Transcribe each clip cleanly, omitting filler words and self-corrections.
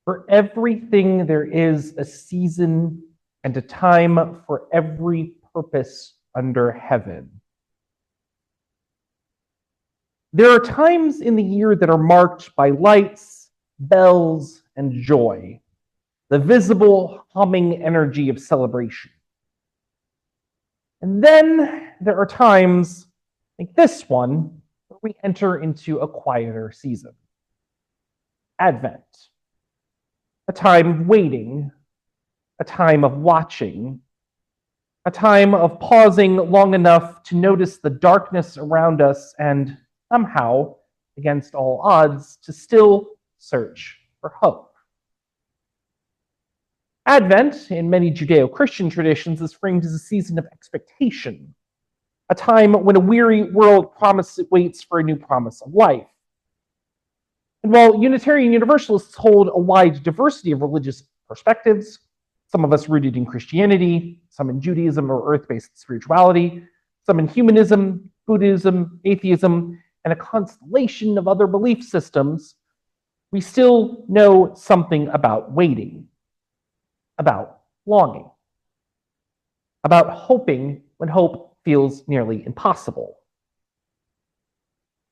For everything there is a season and a time for every purpose under heaven. There are times in the year that are marked by lights, bells, and joy, the visible humming energy of celebration. And then there are times like this one where we enter into a quieter season. Advent, a time of waiting, a time of watching, a time of pausing long enough to notice the darkness around us and somehow, against all odds, to still search for hope. Advent, in many Judeo-Christian traditions, is framed as a season of expectation, a time when a weary world waits for a new promise of life. And while Unitarian Universalists hold a wide diversity of religious perspectives, some of us rooted in Christianity, some in Judaism or earth-based spirituality, some in humanism, Buddhism, atheism, and a constellation of other belief systems, we still know something about waiting, about longing, about hoping when hope feels nearly impossible.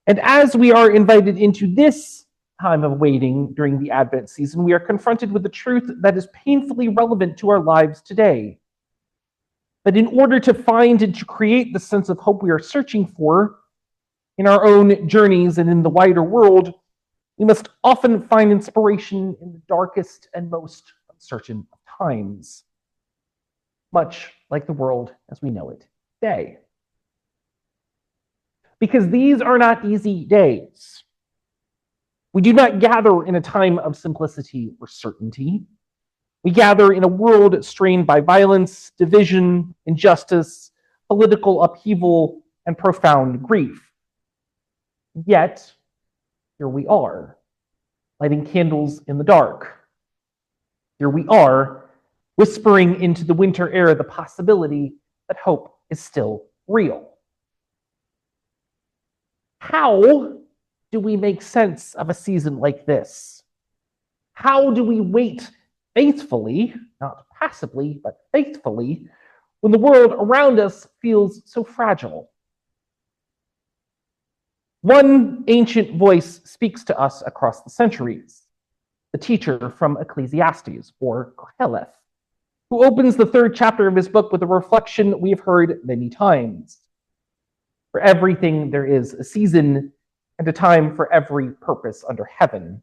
And as we are invited into this time of waiting during the Advent season, we are confronted with the truth that is painfully relevant to our lives today. That in order to find and to create the sense of hope we are searching for in our own journeys and in the wider world, we must often find inspiration in the darkest and most uncertain of times, much like the world as we know it today. Because these are not easy days. We do not gather in a time of simplicity or certainty. We gather in a world strained by violence, division, injustice, political upheaval, and profound grief. Yet, here we are, lighting candles in the dark. Here we are, whispering into the winter air the possibility that hope is still real. How do we make sense of a season like this? How do we wait faithfully, not passively, but faithfully, when the world around us feels so fragile? One ancient voice speaks to us across the centuries, the teacher from Ecclesiastes, or Koheleth, who opens the 3rd chapter of his book with a reflection we have heard many times. For everything there is a season and a time for every purpose under heaven.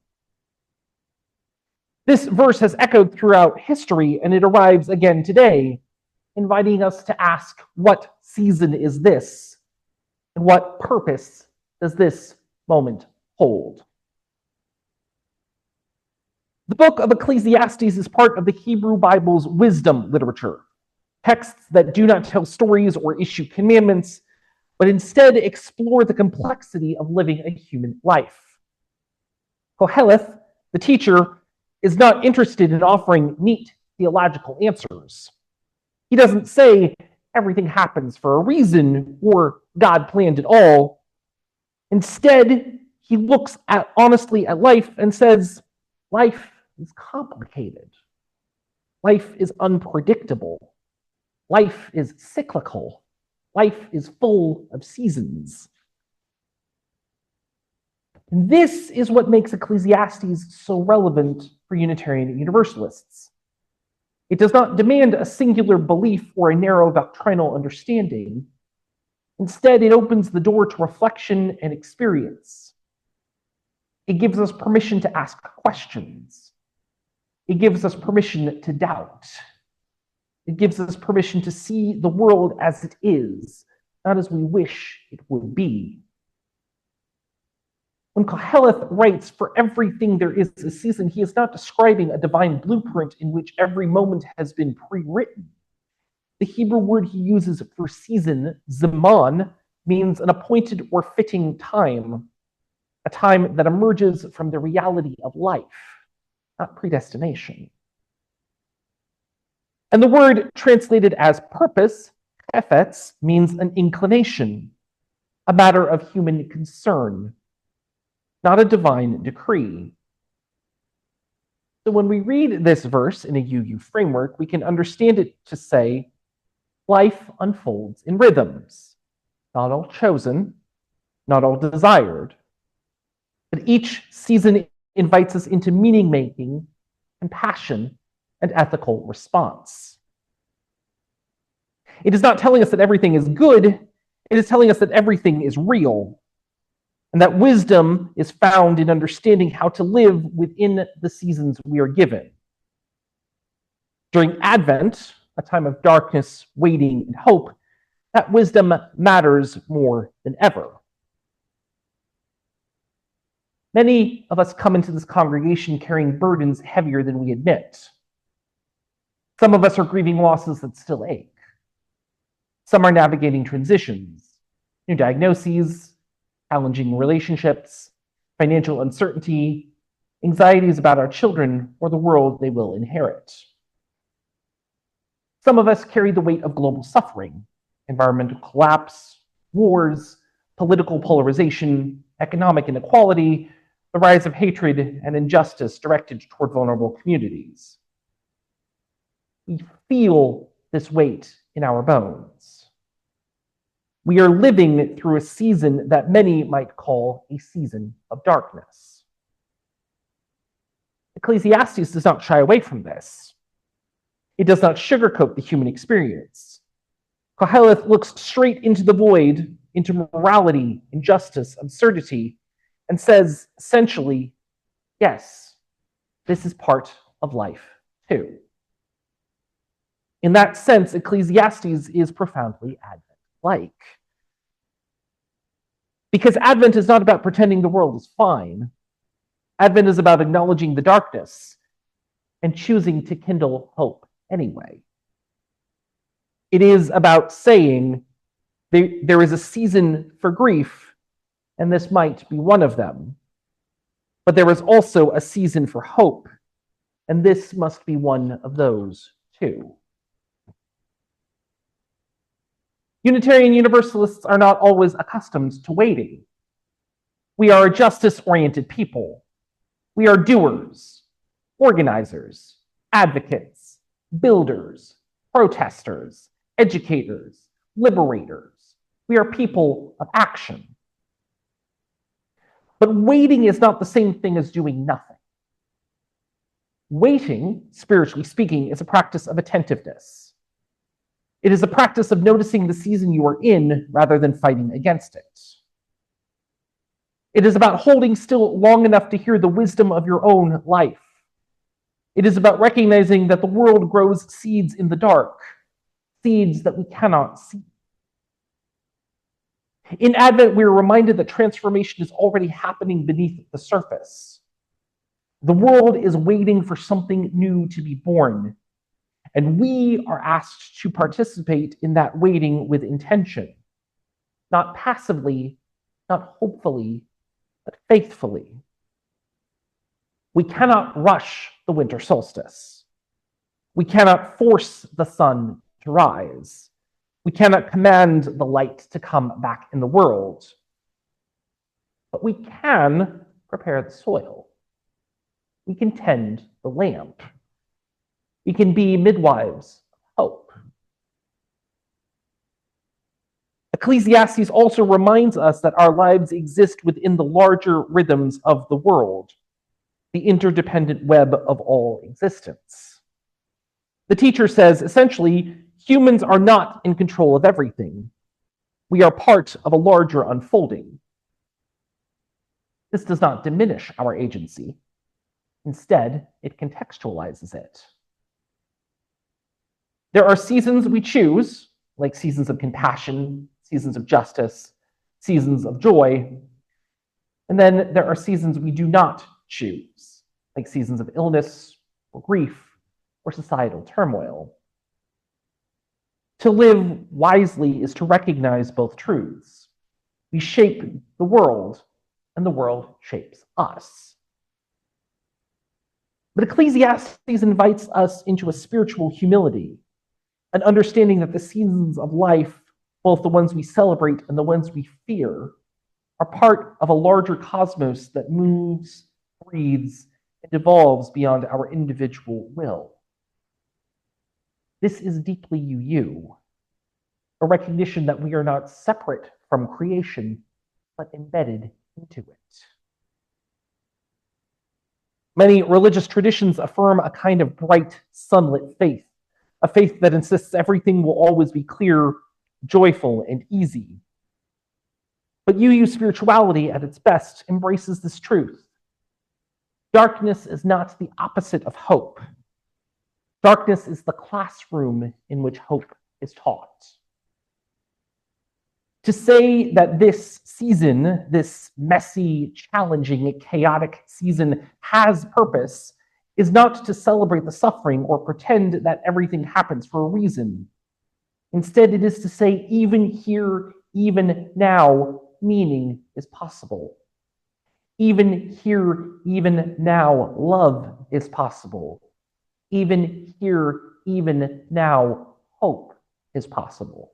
This verse has echoed throughout history, and it arrives again today, inviting us to ask, what season is this? And what purpose does this moment hold? The book of Ecclesiastes is part of the Hebrew Bible's wisdom literature, texts that do not tell stories or issue commandments, but instead explore the complexity of living a human life. Koheleth, the teacher, is not interested in offering neat theological answers. He doesn't say everything happens for a reason or God planned it all. Instead, he looks honestly at life and says, life is complicated. Life is unpredictable. Life is cyclical. Life is full of seasons. And this is what makes Ecclesiastes so relevant for Unitarian Universalists. It does not demand a singular belief or a narrow doctrinal understanding. Instead, it opens the door to reflection and experience. It gives us permission to ask questions. It gives us permission to doubt. It gives us permission to see the world as it is, not as we wish it would be. When Koheleth writes, for everything there is a season, he is not describing a divine blueprint in which every moment has been pre-written. The Hebrew word he uses for season, zaman, means an appointed or fitting time, a time that emerges from the reality of life, not predestination. And the word translated as purpose, chefetz, means an inclination, a matter of human concern, not a divine decree. So when we read this verse in a UU framework, we can understand it to say, life unfolds in rhythms, not all chosen, not all desired. But each season invites us into meaning making, compassion, and ethical response. It is not telling us that everything is good, it is telling us that everything is real, and that wisdom is found in understanding how to live within the seasons we are given. During Advent, a time of darkness, waiting, and hope, that wisdom matters more than ever. Many of us come into this congregation carrying burdens heavier than we admit. Some of us are grieving losses that still ache. Some are navigating transitions, new diagnoses, challenging relationships, financial uncertainty, anxieties about our children or the world they will inherit. Some of us carry the weight of global suffering, environmental collapse, wars, political polarization, economic inequality, the rise of hatred and injustice directed toward vulnerable communities. We feel this weight in our bones. We are living through a season that many might call a season of darkness. Ecclesiastes does not shy away from this. It does not sugarcoat the human experience. Koheleth looks straight into the void, into morality, injustice, absurdity, and says, essentially, yes, this is part of life too. In that sense, Ecclesiastes is profoundly Advent-like. Because Advent is not about pretending the world is fine. Advent is about acknowledging the darkness and choosing to kindle hope anyway. It is about saying there is a season for grief, and this might be one of them. But there is also a season for hope, and this must be one of those too. Unitarian Universalists are not always accustomed to waiting. We are a justice-oriented people. We are doers, organizers, advocates, builders, protesters, educators, liberators. We are people of action. But waiting is not the same thing as doing nothing. Waiting, spiritually speaking, is a practice of attentiveness. It is a practice of noticing the season you are in rather than fighting against it. It is about holding still long enough to hear the wisdom of your own life. It is about recognizing that the world grows seeds in the dark, seeds that we cannot see. In Advent, we are reminded that transformation is already happening beneath the surface. The world is waiting for something new to be born, and we are asked to participate in that waiting with intention, not passively, not hopefully, but faithfully. We cannot rush the winter solstice. We cannot force the sun to rise. We cannot command the light to come back in the world. But we can prepare the soil. We can tend the lamp. We can be midwives of hope. Ecclesiastes also reminds us that our lives exist within the larger rhythms of the world, the interdependent web of all existence. The teacher says, essentially, humans are not in control of everything. We are part of a larger unfolding. This does not diminish our agency. Instead, it contextualizes it. There are seasons we choose, like seasons of compassion, seasons of justice, seasons of joy. And then there are seasons we do not choose, like seasons of illness or grief or societal turmoil. To live wisely is to recognize both truths. We shape the world, and the world shapes us. But Ecclesiastes invites us into a spiritual humility, an understanding that the seasons of life, both the ones we celebrate and the ones we fear, are part of a larger cosmos that moves, breathes, and evolves beyond our individual will. This is deeply you, a recognition that we are not separate from creation, but embedded into it. Many religious traditions affirm a kind of bright, sunlit faith, a faith that insists everything will always be clear, joyful, and easy. But UU spirituality, at its best, embraces this truth. Darkness is not the opposite of hope. Darkness is the classroom in which hope is taught. To say that this season, this messy, challenging, chaotic season has purpose is not to celebrate the suffering or pretend that everything happens for a reason. Instead, it is to say, even here, even now, meaning is possible. Even here, even now, love is possible. Even here, even now, hope is possible.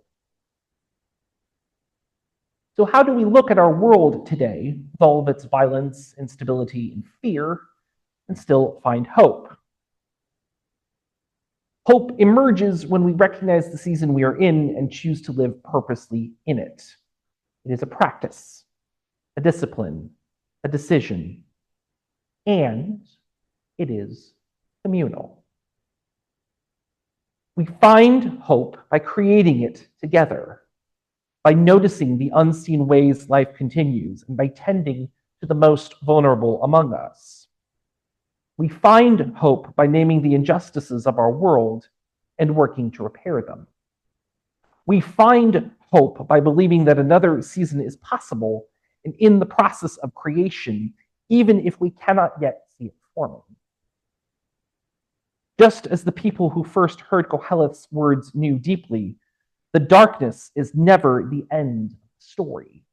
So how do we look at our world today, with all of its violence, instability, and fear, and still find hope? Hope emerges when we recognize the season we are in and choose to live purposely in it. It is a practice, a discipline, a decision, and it is communal. We find hope by creating it together, by noticing the unseen ways life continues, and by tending to the most vulnerable among us. We find hope by naming the injustices of our world and working to repair them. We find hope by believing that another season is possible and in the process of creation, even if we cannot yet see it forming. Just as the people who first heard Koheleth's words knew deeply, the darkness is never the end of the story.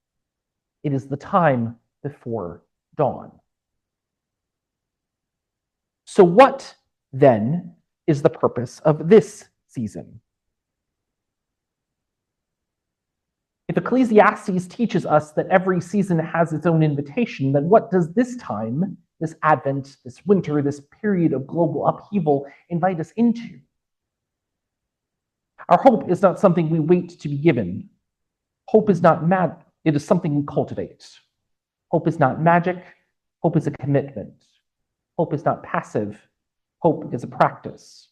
It is the time before dawn. So what, then, is the purpose of this season? If Ecclesiastes teaches us that every season has its own invitation, then what does this time, this Advent, this winter, this period of global upheaval invite us into? Our hope is not something we wait to be given. Hope is not mad, it is something we cultivate. Hope is not magic, hope is a commitment. Hope is not passive, hope is a practice.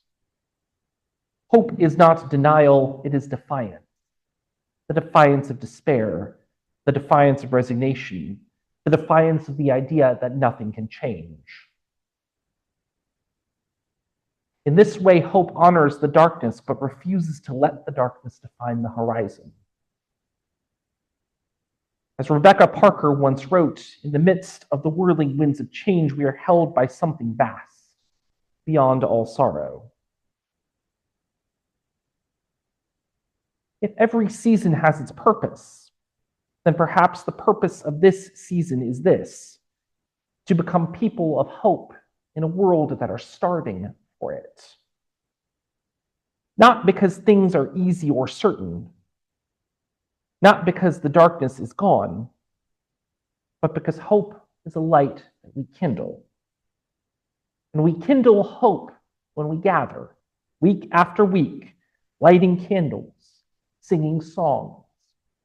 Hope is not denial, it is defiance. The defiance of despair, the defiance of resignation, the defiance of the idea that nothing can change. In this way, hope honors the darkness, but refuses to let the darkness define the horizon. As Rebecca Parker once wrote, in the midst of the whirling winds of change, we are held by something vast, beyond all sorrow. If every season has its purpose, then perhaps the purpose of this season is this: to become people of hope in a world that are starving for it. Not because things are easy or certain, not because the darkness is gone, but because hope is a light that we kindle. And we kindle hope when we gather, week after week, lighting candles, singing songs,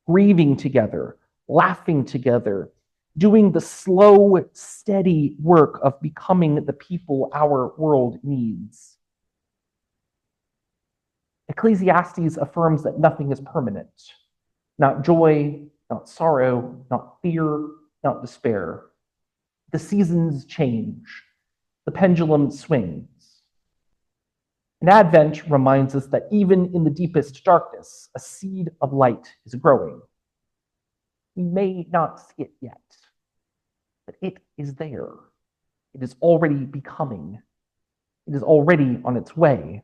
grieving together, laughing together, doing the slow, steady work of becoming the people our world needs. Ecclesiastes affirms that nothing is permanent. Not joy, not sorrow, not fear, not despair. The seasons change. The pendulum swings. And Advent reminds us that even in the deepest darkness, a seed of light is growing. We may not see it yet, but it is there. It is already becoming. It is already on its way.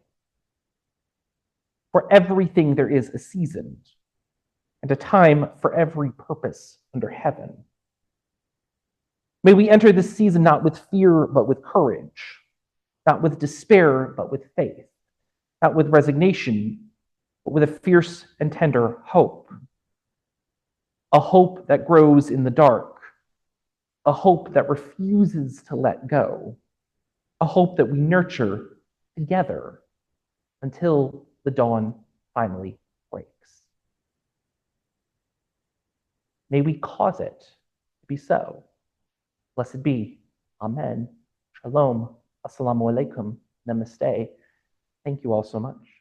For everything there is a season, and a time for every purpose under heaven. May we enter this season not with fear, but with courage, not with despair, but with faith, not with resignation, but with a fierce and tender hope. A hope that grows in the dark, a hope that refuses to let go, a hope that we nurture together until the dawn finally breaks. May we cause it to be so. Blessed be. Amen. Shalom. Assalamu alaikum. Namaste. Thank you all so much.